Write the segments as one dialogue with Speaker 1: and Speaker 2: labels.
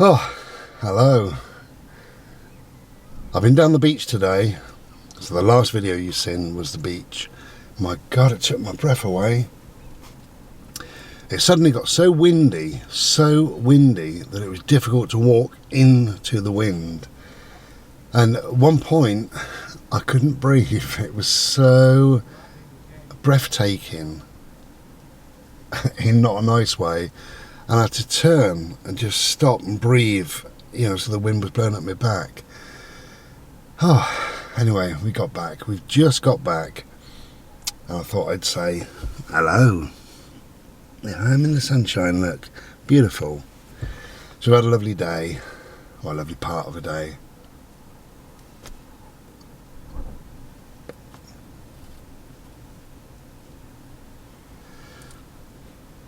Speaker 1: Oh, hello. I've been down the beach today. So the last video you've seen was the beach. My God, it took my breath away. It suddenly got so windy that it was difficult to walk into the wind. And at one point, I couldn't breathe. It was so breathtaking, in not a nice way. And I had to turn and just stop and breathe, so the wind was blowing up my back. Oh, anyway, we got back. We've just got back. And I thought I'd say hello. Yeah, I'm in the sunshine, look. Beautiful. So we've had a lovely day. Or a lovely part of a day.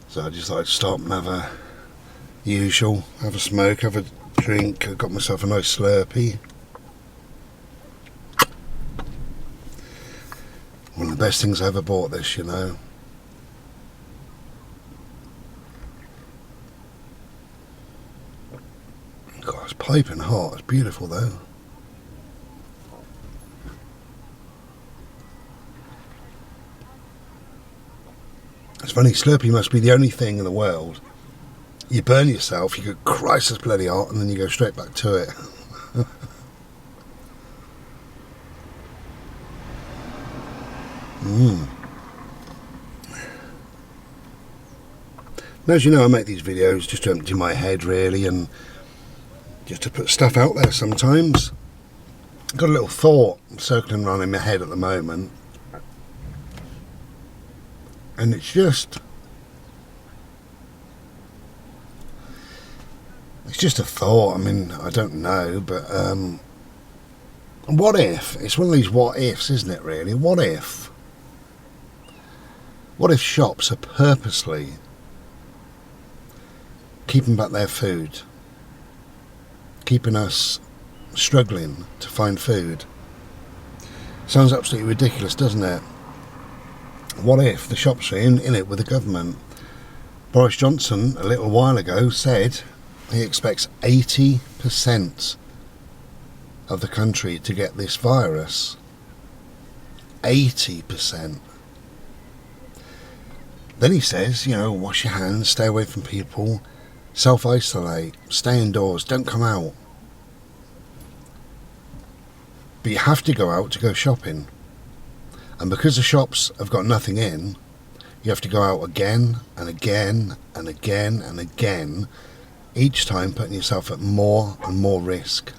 Speaker 1: So I just thought I'd stop and have a smoke, have a drink. I got myself a nice Slurpee. One of the best things I ever bought this, God, it's piping hot. It's beautiful though. It's funny, Slurpee must be the only thing in the world. You burn yourself, you go, Christ, it's bloody hot, and then you go straight back to it. Now, as you know, I make these videos just to empty my head, really, and just to put stuff out there sometimes. I've got a little thought circling around in my head at the moment. And it's just a thought. I mean, I don't know, but what if? It's one of these what ifs, isn't it, really? What if shops are purposely keeping back their food, keeping us struggling to find food? Sounds absolutely ridiculous, doesn't it? What if the shops are in it with the government? Boris Johnson, a little while ago, said he expects 80% of the country to get this virus. 80%. Then he says, wash your hands, stay away from people, self-isolate, stay indoors, don't come out. But you have to go out to go shopping. And because the shops have got nothing in, you have to go out again and again and again and again, each time putting yourself at more and more risk.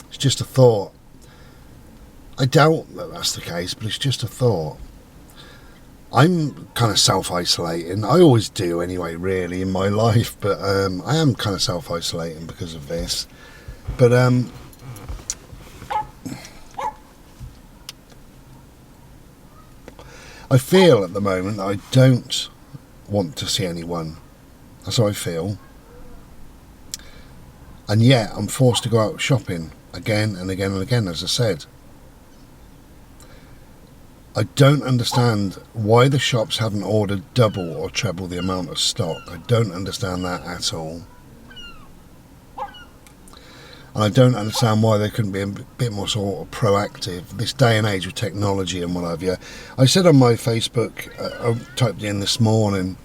Speaker 1: It's just a thought. I doubt that that's the case, but it's just a thought. I'm kind of self-isolating. I always do anyway, really, in my life, but I am kind of self-isolating because of this. But I feel at the moment that I don't want to see anyone. That's how I feel. And yet I'm forced to go out shopping again and again and again, as I said. I don't understand why the shops haven't ordered double or treble the amount of stock. I don't understand that at all. And I don't understand why they couldn't be a bit more sort of proactive. This day and age with technology and what have you. I said on my Facebook, I typed in this morning,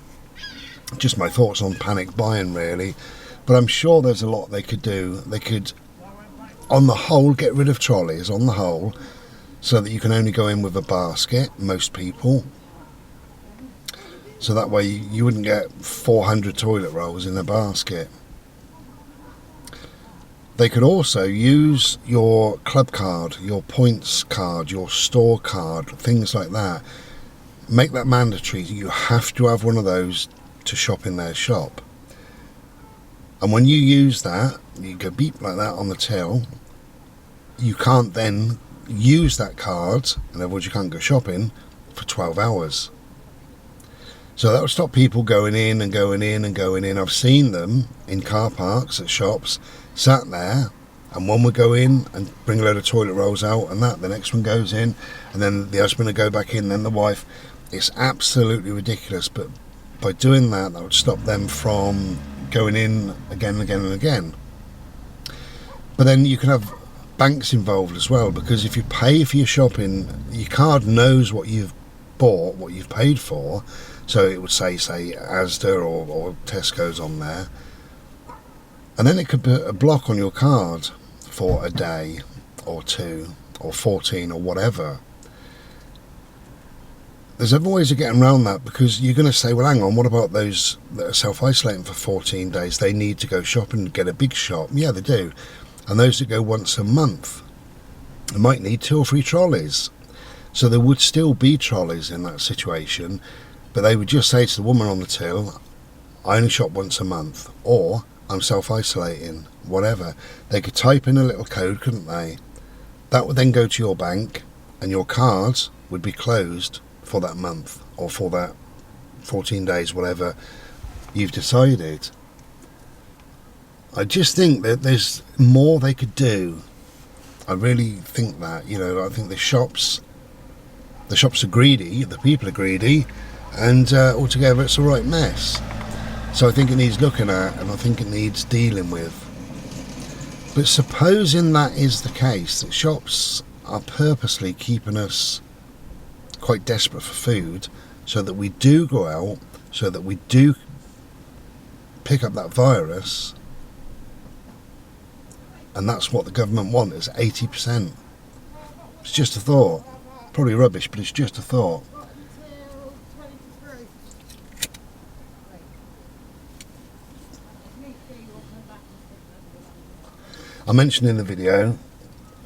Speaker 1: just my thoughts on panic buying, really. But I'm sure there's a lot they could do. They could, on the whole, get rid of trolleys, on the whole, so that you can only go in with a basket, most people. So that way you wouldn't get 400 toilet rolls in a basket. They could also use your club card, your points card, your store card, things like that. Make that mandatory. You have to have one of those to shop in their shop. And when you use that, you go beep like that on the till. You can't then use that card, in other words, you can't go shopping for 12 hours. So that would stop people going in and going in and going in. I've seen them in car parks at shops, sat there, and one would go in and bring a load of toilet rolls out, and the next one goes in, and then the husband would go back in, then the wife. It's absolutely ridiculous, but by doing that, that would stop them from going in again and again and again. But then you can have banks involved as well, because if you pay for your shopping, your card knows what you've bought, what you've paid for. So it would say Asda or Tesco's on there, and then it could put a block on your card for a day or 2 or 14 or whatever. There's other ways of getting around that, because you're going to say, well, hang on, what about those that are self-isolating for 14 days? They need to go shopping and get a big shop. Yeah, they do. And those that go once a month, they might need 2 or 3 trolleys. So there would still be trolleys in that situation, but they would just say to the woman on the till, I only shop once a month, or I'm self-isolating, whatever. They could type in a little code, couldn't they? That would then go to your bank, and your cards would be closed for that month, or for that 14 days, whatever you've decided. I just think that there's more they could do. I really think that, I think the shops are greedy, the people are greedy, and altogether it's a right mess. So I think it needs looking at, and I think it needs dealing with. But supposing that is the case, that shops are purposely keeping us quite desperate for food, so that we do go out, so that we do pick up that virus, and that's what the government want, is 80%. It's just a thought. Probably rubbish, but it's just a thought. I mentioned in the video,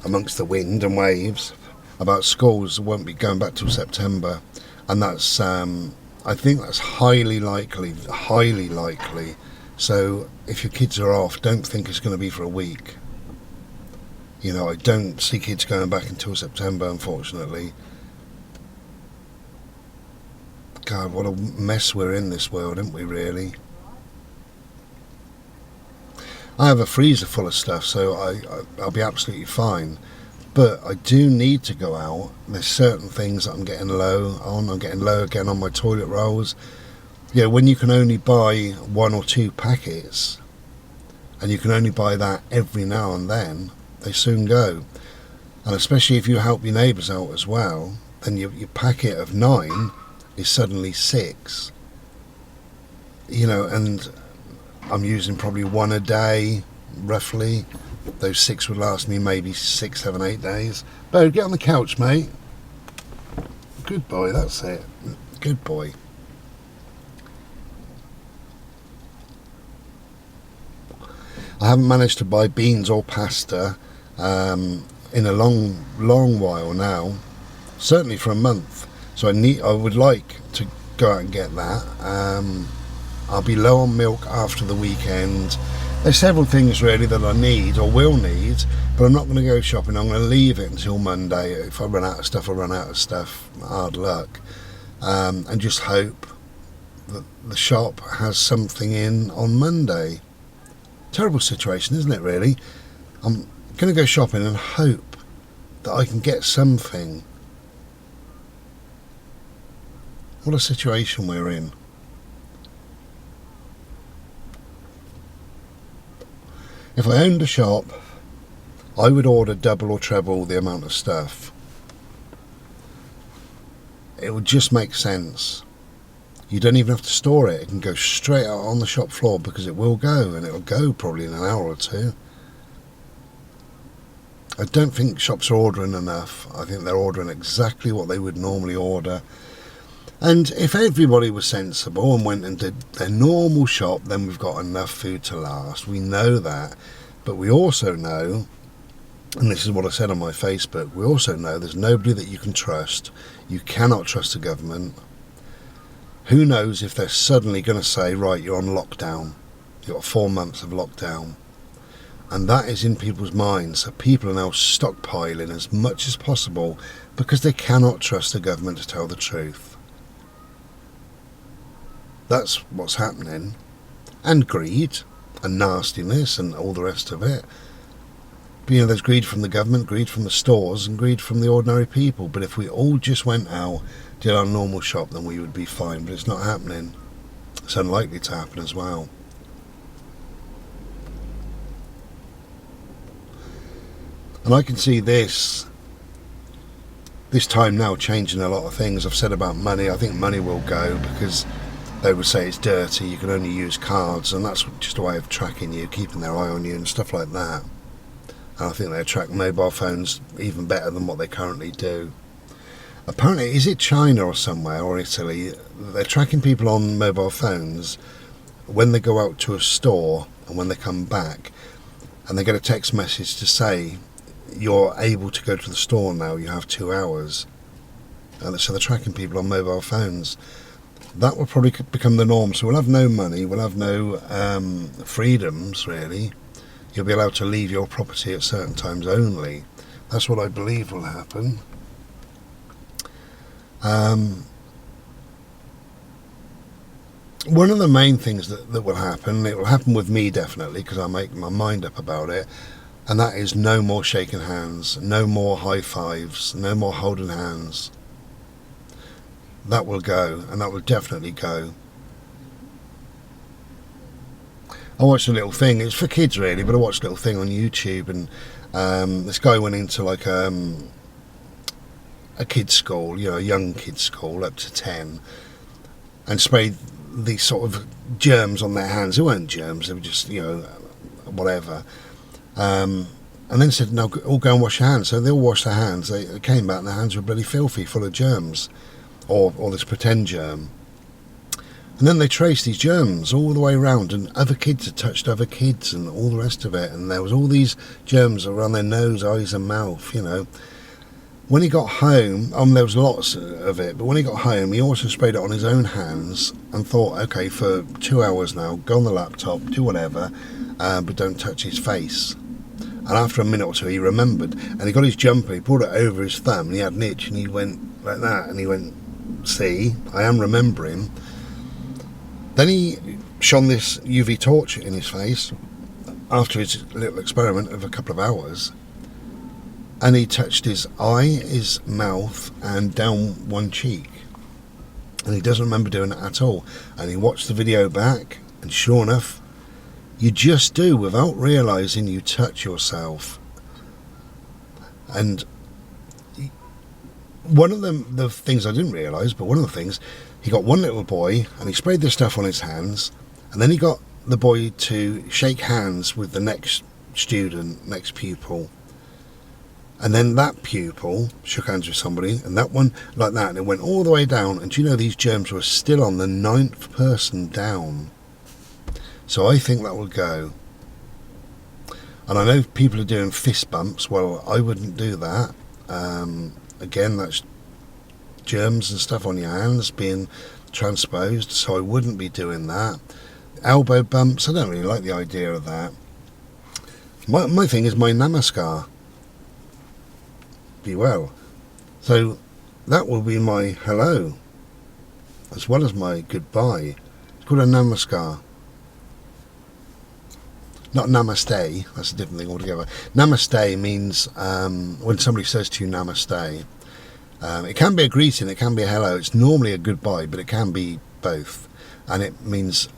Speaker 1: amongst the wind and waves, about schools that won't be going back till September, and that's I think that's highly likely. So if your kids are off, don't think it's going to be for a week. I don't see kids going back until September, unfortunately. God, what a mess we're in this world, aren't we, really? I have a freezer full of stuff, so I'll be absolutely fine. But I do need to go out. There's certain things that I'm getting low on. I'm getting low again on my toilet rolls. When you can only buy 1 or 2 packets, and you can only buy that every now and then, they soon go. And especially if you help your neighbours out as well, then your packet of 9 is suddenly 6. And I'm using probably 1 a day, roughly. Those 6 would last me maybe 6, 7, 8 days. Bo, get on the couch, mate. Good boy, that's it. Good boy. I haven't managed to buy beans or pasta in a long while now. Certainly for a month. So I would like to go out and get that. I'll be low on milk after the weekend. There's several things really that I need or will need, but I'm not going to go shopping. I'm going to leave it until Monday. If I run out of stuff, I run out of stuff. Hard luck. And just hope that the shop has something in on Monday. Terrible situation, isn't it, really? I'm going to go shopping and hope that I can get something. What a situation we're in. If I owned a shop, I would order double or treble the amount of stuff. It would just make sense. You don't even have to store it. It can go straight out on the shop floor, because it will go, and it'll go probably in an hour or 2. I don't think shops are ordering enough. I think they're ordering exactly what they would normally order. And if everybody was sensible and went and did their normal shop, then we've got enough food to last. We know that. But we also know, and this is what I said on my Facebook, we also know there's nobody that you can trust. You cannot trust the government. Who knows if they're suddenly going to say, right, you're on lockdown. You've got 4 months of lockdown. And that is in people's minds. So people are now stockpiling as much as possible because they cannot trust the government to tell the truth. That's what's happening. And greed and nastiness and all the rest of it. But, there's greed from the government, greed from the stores, and greed from the ordinary people. But if we all just went out, did our normal shop, then we would be fine. But it's not happening. It's unlikely to happen as well. And I can see this time now changing a lot of things. I've said about money. I think money will go because they would say it's dirty, you can only use cards, and that's just a way of tracking you, keeping their eye on you and stuff like that. And I think they track mobile phones even better than what they currently do. Apparently, is it China or somewhere, or Italy, they're tracking people on mobile phones when they go out to a store and when they come back, and they get a text message to say, you're able to go to the store now, you have 2 hours. And so they're tracking people on mobile phones. That will probably become the norm. So we'll have no money, we'll have no freedoms, really. You'll be allowed to leave your property at certain times only. That's what I believe will happen. One of the main things that will happen, it will happen with me definitely, because I make my mind up about it, and that is no more shaking hands, no more high fives, no more holding hands. That will go, and that will definitely go. I watched a little thing, it's for kids really, but I watched a little thing on YouTube, and this guy went into like a kid's school, you know, a young kid's school up to 10, and sprayed these sort of germs on their hands. They weren't germs, they were just, you know, whatever. And then said, no, all go and wash your hands. So they all washed their hands. They came back and their hands were bloody filthy, full of germs, or this pretend germ. And then they traced these germs all the way around, and other kids had touched other kids and all the rest of it, and there was all these germs around their nose, eyes and mouth, you know. When he got home, there was lots of it, but when he got home, he also sprayed it on his own hands and thought, okay, for 2 hours now, go on the laptop, do whatever, but don't touch his face. And after a minute or two, he remembered, and he got his jumper, he pulled it over his thumb, and he had an itch, and he went like that, and he went, see, I am remembering. Then he shone this UV torch in his face after his little experiment of a couple of hours, and he touched his eye, his mouth, and down one cheek, and he doesn't remember doing it at all. And he watched the video back, and sure enough, you just do, without realising, you touch yourself. And one of the things I didn't realise, but one of the things, he got one little boy and he sprayed this stuff on his hands, and then he got the boy to shake hands with the next student, next pupil, and then that pupil shook hands with somebody, and that one like that, and it went all the way down. And do you know these germs were still on the 9th person down? So I think that will go. And I know people are doing fist bumps. Well, I wouldn't do that. Again, that's germs and stuff on your hands being transposed, so I wouldn't be doing that. Elbow bumps, I don't really like the idea of that. My thing is my namaskar. Be well. So that will be my hello, as well as my goodbye. It's called a namaskar. Not namaste, that's a different thing altogether. Namaste means when somebody says to you namaste, it can be a greeting, it can be a hello, it's normally a goodbye, but it can be both. And it means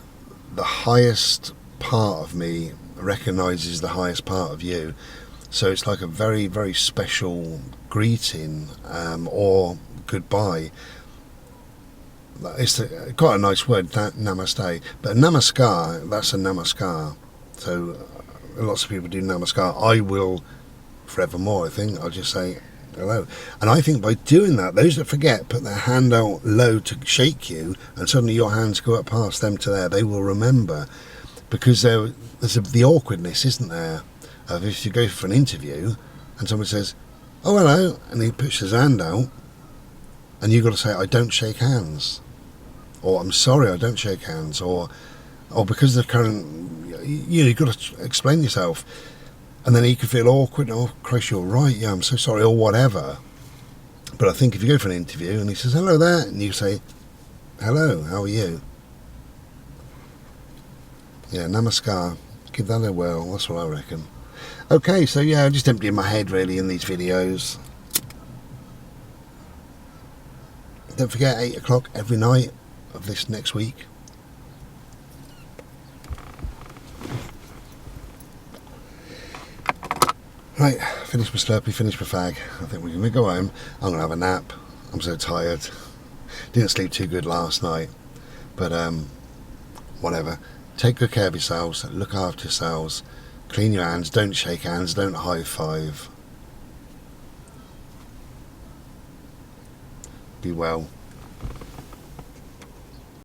Speaker 1: the highest part of me recognises the highest part of you. So it's like a very, very special greeting or goodbye. It's quite a nice word, namaste. But namaskar, that's a namaskar. So lots of people do namaskar. I will forevermore, I think. I'll just say hello. And I think by doing that, those that forget put their hand out low to shake you, and suddenly your hands go up past them to there. They will remember, because there's the awkwardness, isn't there, of if you go for an interview and someone says, oh, hello, and he puts his hand out, and you've got to say, I don't shake hands, or I'm sorry, I don't shake hands, or because the current, you've got to explain yourself, and then he could feel awkward. Oh, Christ, you're right. Yeah, I'm so sorry, or whatever. But I think if you go for an interview and he says hello there, and you say hello, how are you? Yeah, namaskar. Give that a whirl. That's what I reckon. Okay, so yeah, I'm just emptying my head really in these videos. Don't forget 8 o'clock every night of this next week. Right, finished my Slurpee, finished my fag. I think we're going to go home. I'm going to have a nap. I'm so tired. Didn't sleep too good last night. But whatever. Take good care of yourselves. Look after yourselves. Clean your hands. Don't shake hands. Don't high five. Be well.